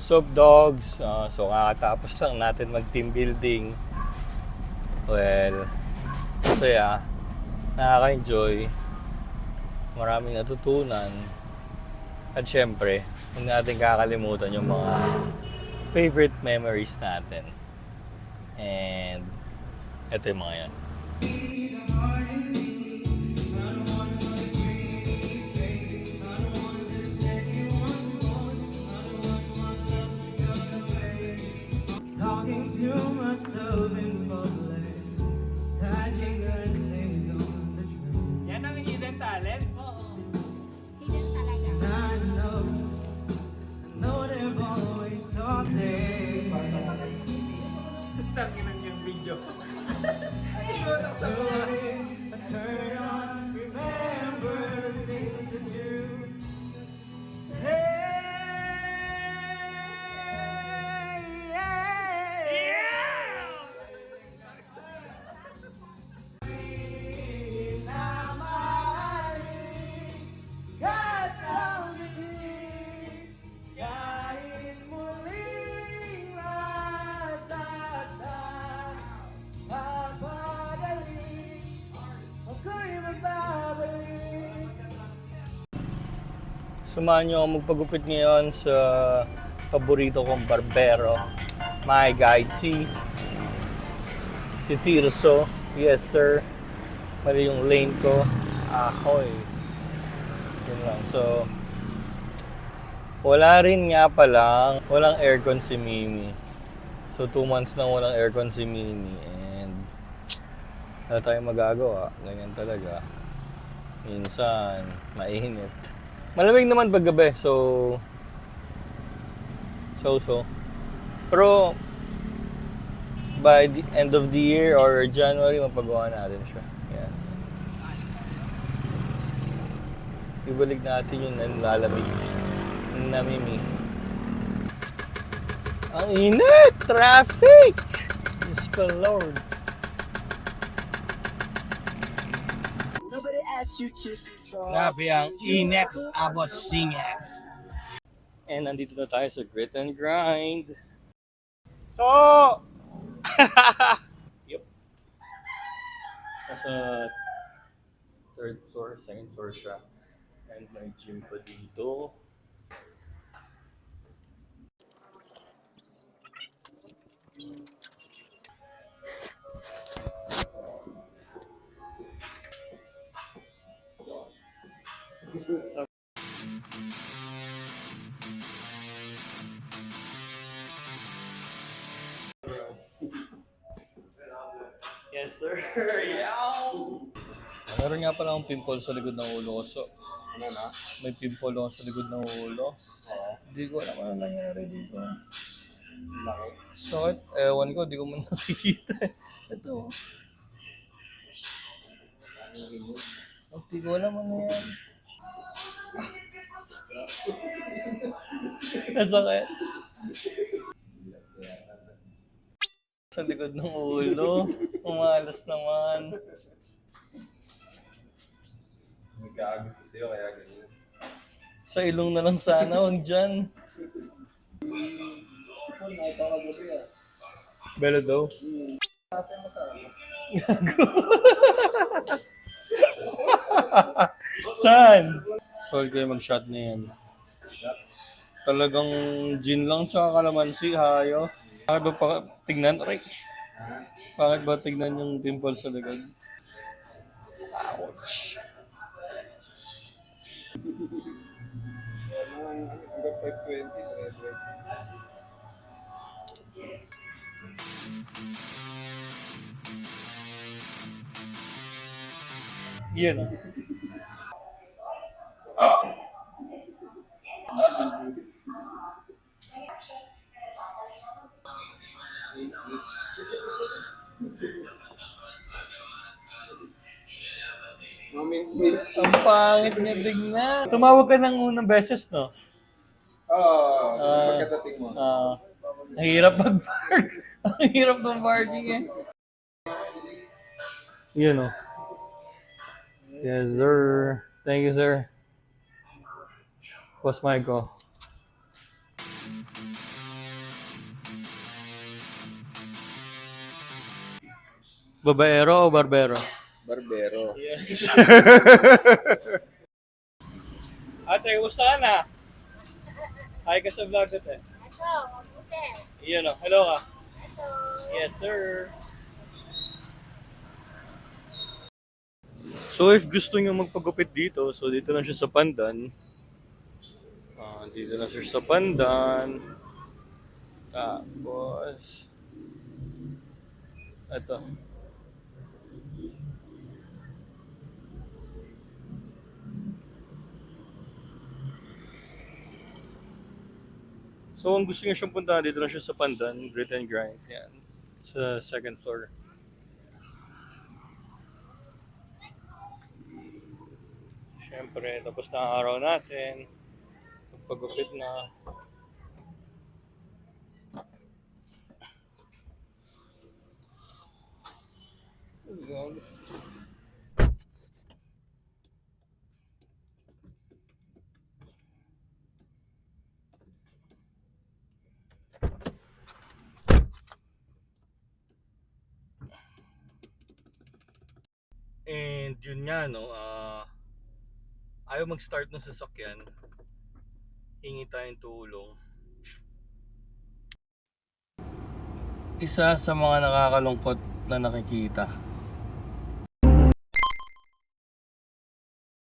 Sup dogs? So kakatapos lang natin mag team building. Well, masaya, nakaka-enjoy, maraming natutunan. At syempre, huwag natin kakalimutan yung mga favorite memories natin. And ito yung mga yan. Talking to myself in public, catching good things on the train. Yan ang hidden talent? Oo. Hidden talaga. I know they've always started. Tanginan yung video. Turn on, remember the things that you say. Samahan nyo ako magpagupit ngayon sa paborito kong barbero. My guide, si Tirso. Yes, sir. Mali yung lane ko. Ahoy. Yun lang. So, wala rin nga palang, walang aircon si Mimi. So, 2 months nang walang aircon si Mimi. And, wala tayong magagawa. Ganyan talaga. Minsan, mainit. Malamig naman paggabi, so. Pero, by the end of the year or January, mapagawa natin siya. Yes. Ibalik natin yung nanlalamig na Mimi. Ang init! Traffic! Diyos ko, Lord. Grabe ang init abot singit. And nandito na tayo sa Grit and Grind. So! Yep. Nasa 3rd floor, 2nd floor siya. And may gym pa dito. Yes, sir. Yow! Meron nga pala akong pimple sa likod ng ulo ko. So, ano na? May pimple ako sa likod ng ulo. Hindi ko alam ano nangyari dito. Bakit? Sakit. Ewan ko, di ko man nakikita. Ito. Hindi ko alam ano yan. Nasakit. Sa likod ng ulo. Umalas naman. May kaagusto sa'yo kaya ganyan. Sa ilong na lang sana, huwag dyan. Belo daw. Saan? Sorry kayo mag-shot na yan. Talagang gin lang tsaka kalamansi, hayos. Bakit ba tignan? Aray. Bakit ba tignan yung pimple sa likod? Ouch. Hanggang 520 sa Red Red. Yan. Ang pangit niya tignan. Tumawag ka ng unang beses, no? Oo, pagkadating mo. Ang hirap mag-park. Ang hirap ng parking eh. Yun, oh. Yes, sir. Thank you, sir. Boss Michael. Babaero o barbero? Barbero. Yes. Ate, kumusta ka na? Hi ka sa vlog ate. Ito, mabuti. Iyon o, hello ka. Ito. Yes, sir. So if gusto nyo magpagupit dito, so dito lang siya sa Pandan. Dito lang siya sa Pandan. Tapos, ito. So kung gusto nyo siyang puntahan, dito lang siya sa Pandan, Grit and Grind. Yan. Sa second floor. Siyempre, tapos na ang araw natin. Pagpagupit na. And yun nga no, ayaw mag-start ng sasakyan. Hingi tayong tulong. Isa sa mga nakakalungkot na nakikita